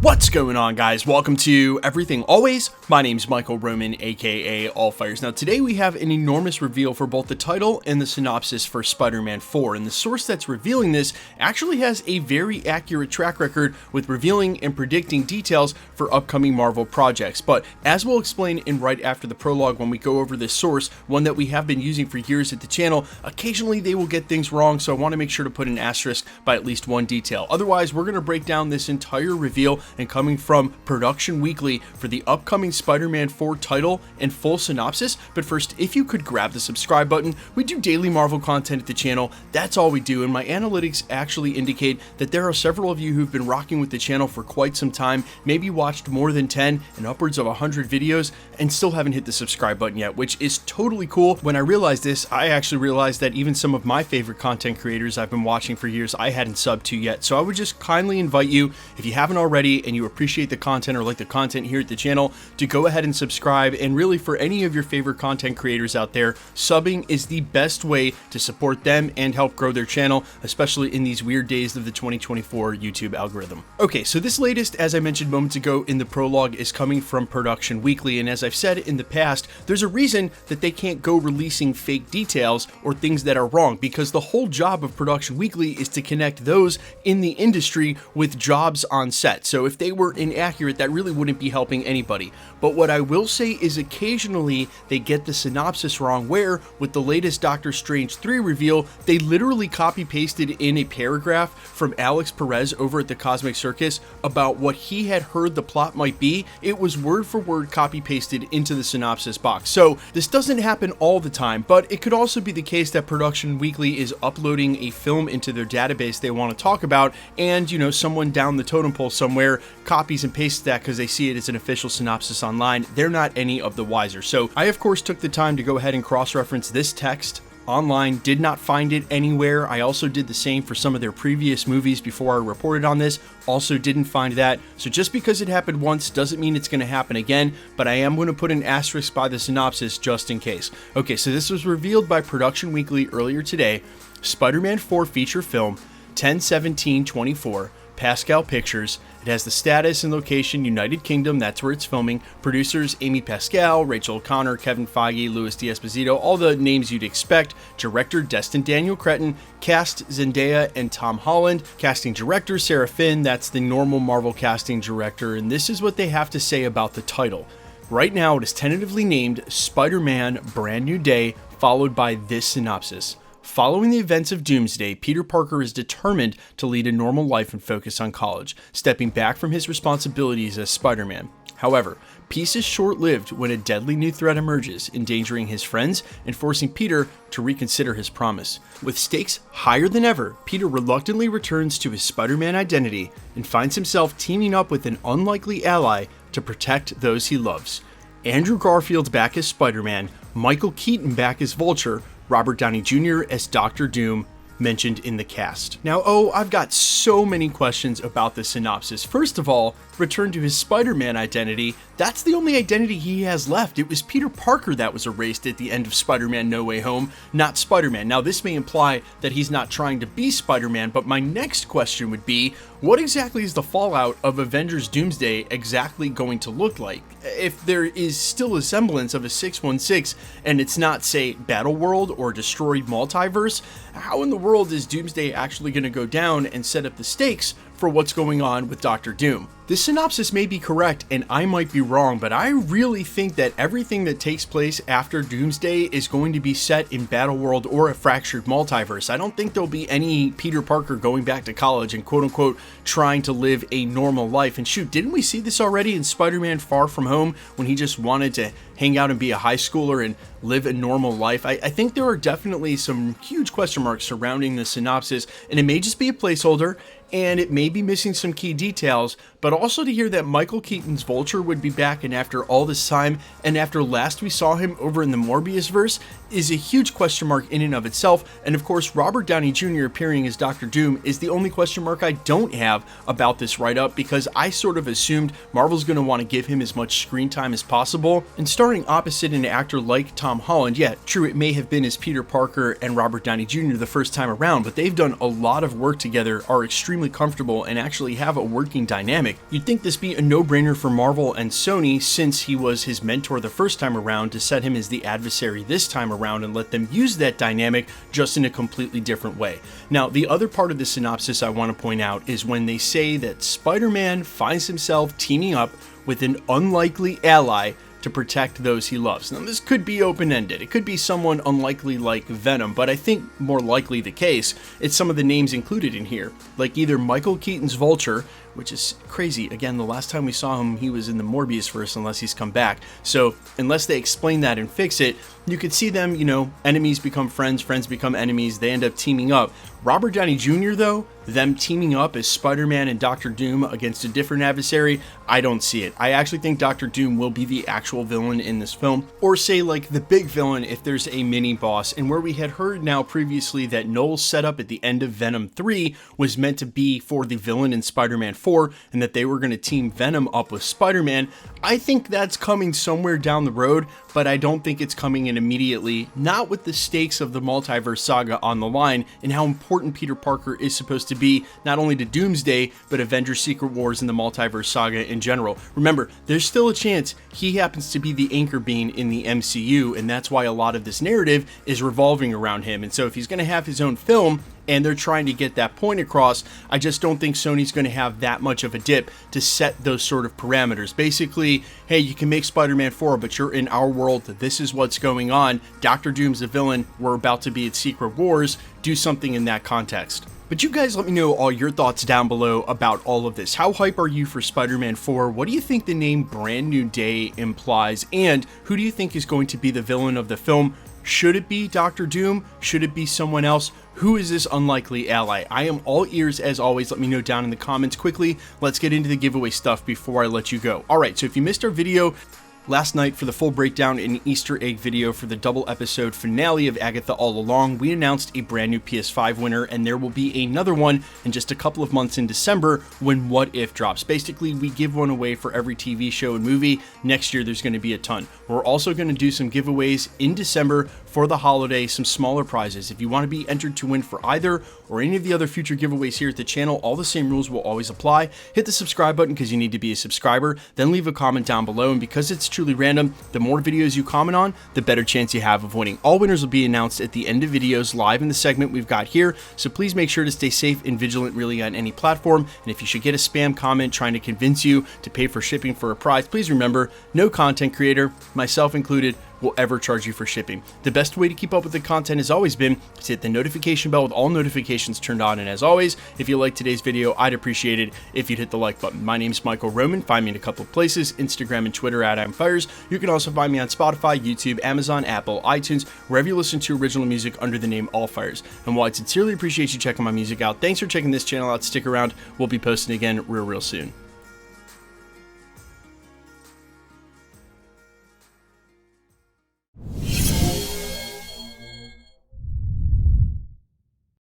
What's going on, guys? Welcome to Everything Always. My name's Michael Roman, aka Allfires. Now today we have an enormous reveal for both the title and the synopsis for Spider-Man 4, and the source that's revealing this actually has a very accurate track record with revealing and predicting details for upcoming Marvel projects. But as we'll explain in right after the prologue when we go over this source, one that we have been using for years at the channel, occasionally they will get things wrong, so I want to make sure to put an asterisk by at least one detail. Otherwise, we're going to break down this entire reveal and coming from Production Weekly for the upcoming Spider-Man 4 title and full synopsis. But first, if you could grab the subscribe button, we do daily Marvel content at the channel. That's all we do, and my analytics actually indicate that there are several of you who've been rocking with the channel for quite some time, maybe watched more than 10 and upwards of 100 videos, and still haven't hit the subscribe button yet, which is totally cool. When I realized this, I actually realized that even some of my favorite content creators I've been watching for years, I hadn't subbed to yet. So I would just kindly invite you, if you haven't already and you appreciate the content or like the content here at the channel, to go ahead and subscribe. And really, for any of your favorite content creators out there, subbing is the best way to support them and help grow their channel, especially in these weird days of the 2024 YouTube algorithm. Okay, so this latest, as I mentioned moments ago in the prologue, is coming from Production Weekly, and as I've said in the past, there's a reason that they can't go releasing fake details or things that are wrong, because the whole job of Production Weekly is to connect those in the industry with jobs on set. So if they were inaccurate, that really wouldn't be helping anybody. But what I will say is occasionally they get the synopsis wrong, where with the latest Doctor Strange 3 reveal, they literally copy pasted in a paragraph from Alex Perez over at the Cosmic Circus about what he had heard the plot might be. It was word for word copy pasted into the synopsis box. So this doesn't happen all the time, but it could also be the case that Production Weekly is uploading a film into their database they want to talk about, and someone down the totem pole somewhere copies and pastes that because they see it as an official synopsis online. They're not any of the wiser. So I of course took the time to go ahead and cross-reference this text online, did not find it anywhere. I also did the same for some of their previous movies before I reported on this, also didn't find that. So just because it happened once doesn't mean it's going to happen again, but I am going to put an asterisk by the synopsis just in case. Okay, so this was revealed by Production Weekly earlier today. Spider-Man 4 feature film, 10/17/24, Pascal Pictures. It has the status and location United Kingdom, that's where it's filming. Producers Amy Pascal, Rachel O'Connor, Kevin Feige, Louis D'Esposito, all the names you'd expect. Director Destin Daniel Cretton. Cast Zendaya and Tom Holland. Casting director Sarah Finn, that's the normal Marvel casting director, and this is what they have to say about the title. Right now it is tentatively named Spider-Man Brand New Day, followed by this synopsis. Following the events of Doomsday, Peter Parker is determined to lead a normal life and focus on college, stepping back from his responsibilities as Spider-Man. However, peace is short-lived when a deadly new threat emerges, endangering his friends and forcing Peter to reconsider his promise. With stakes higher than ever, Peter reluctantly returns to his Spider-Man identity and finds himself teaming up with an unlikely ally to protect those he loves. Andrew Garfield's back as Spider-Man, Michael Keaton back as Vulture, Robert Downey Jr. as Dr. Doom, mentioned in the cast. Now, I've got so many questions about this synopsis. First of all, return to his Spider-Man identity. That's the only identity he has left. It was Peter Parker that was erased at the end of Spider-Man No Way Home, not Spider-Man. Now, this may imply that he's not trying to be Spider-Man, but my next question would be, what exactly is the fallout of Avengers Doomsday exactly going to look like? If there is still a semblance of a 616 and it's not, say, Battleworld or Destroyed Multiverse, how in the world is Doomsday actually going to go down and set up the stakes for what's going on with Dr. Doom? This synopsis may be correct and I might be wrong, but I really think that everything that takes place after Doomsday is going to be set in Battleworld or a fractured multiverse. I don't think there'll be any Peter Parker going back to college and quote-unquote trying to live a normal life. And shoot, didn't we see this already in Spider-Man Far From Home when he just wanted to hang out and be a high schooler and live a normal life? I think there are definitely some huge question marks surrounding the synopsis, and it may just be a placeholder, and it may be missing some key details, but also to hear that Michael Keaton's Vulture would be back, and after all this time, and after last we saw him over in the Morbiusverse, is a huge question mark in and of itself. And of course, Robert Downey Jr. appearing as Dr. Doom is the only question mark I don't have about this write-up, because I sort of assumed Marvel's going to want to give him as much screen time as possible. And starring opposite an actor like Tom Holland, yeah, true, it may have been as Peter Parker and Robert Downey Jr. the first time around, but they've done a lot of work together, are extremely comfortable, and actually have a working dynamic. way. You'd think this be a no-brainer for Marvel and Sony since he was his mentor the first time around to set him as the adversary this time around and let them use that dynamic just in a completely different way. Now, the other part of the synopsis I want to point out is when they say that Spider-Man finds himself teaming up with an unlikely ally to protect those he loves. Now, this could be open-ended. It could be someone unlikely like Venom, but I think more likely the case, it's some of the names included in here, like either Michael Keaton's Vulture, which is crazy. Again, the last time we saw him, he was in the Morbiusverse, unless he's come back. So unless they explain that and fix it, you could see them, enemies become friends, friends become enemies, they end up teaming up. Robert Downey Jr., though, them teaming up as Spider-Man and Dr. Doom against a different adversary, I don't see it. I actually think Dr. Doom will be the actual villain in this film, or say like the big villain if there's a mini boss. And where we had heard now previously that Noel's setup at the end of Venom 3 was meant to be for the villain in Spider-Man 4, and that they were going to team Venom up with Spider-Man, I think that's coming somewhere down the road, but I don't think it's coming in immediately, not with the stakes of the Multiverse saga on the line and how important Peter Parker is supposed to be, not only to Doomsday, but Avengers Secret Wars and the Multiverse saga in general. Remember, there's still a chance he happens to be the anchor bean in the MCU, and that's why a lot of this narrative is revolving around him. And so if he's going to have his own film, and they're trying to get that point across, I just don't think Sony's going to have that much of a dip to set those sort of parameters. Basically, hey, you can make Spider-Man 4, but you're in our world, this is what's going on, Dr. Doom's a villain, we're about to be at Secret Wars, do something in that context. But you guys let me know all your thoughts down below about all of this. How hype are you for Spider-Man 4? What do you think the name Brand New Day implies? And who do you think is going to be the villain of the film? Should it be Dr. Doom? Should it be someone else? Who is this unlikely ally? I am all ears as always. Let me know down in the comments quickly. Let's get into the giveaway stuff before I let you go. Alright, so if you missed our video last night for the full breakdown and Easter egg video for the double episode finale of Agatha All Along, we announced a brand new PS5 winner, and there will be another one in just a couple of months in December when What If drops. Basically, we give one away for every TV show and movie. Next year, there's going to be a ton. We're also going to do some giveaways in December for the holiday, some smaller prizes. If you want to be entered to win for either or any of the other future giveaways here at the channel, all the same rules will always apply. Hit the subscribe button because you need to be a subscriber, then leave a comment down below, and because it's truly random, the more videos you comment on, the better chance you have of winning. All winners will be announced at the end of videos live in the segment we've got here, so please make sure to stay safe and vigilant really on any platform. And if you should get a spam comment trying to convince you to pay for shipping for a prize, please remember, no content creator, myself included, will ever charge you for shipping. The best way to keep up with the content has always been to hit the notification bell with all notifications turned on. And as always, if you liked today's video, I'd appreciate it if you'd hit the like button. My name's Michael Roman. Find me in a couple of places, Instagram and Twitter at @I'mFires. You can also find me on Spotify, YouTube, Amazon, Apple, iTunes, wherever you listen to original music under the name All Fires. And while I sincerely appreciate you checking my music out, thanks for checking this channel out. Stick around. We'll be posting again real soon.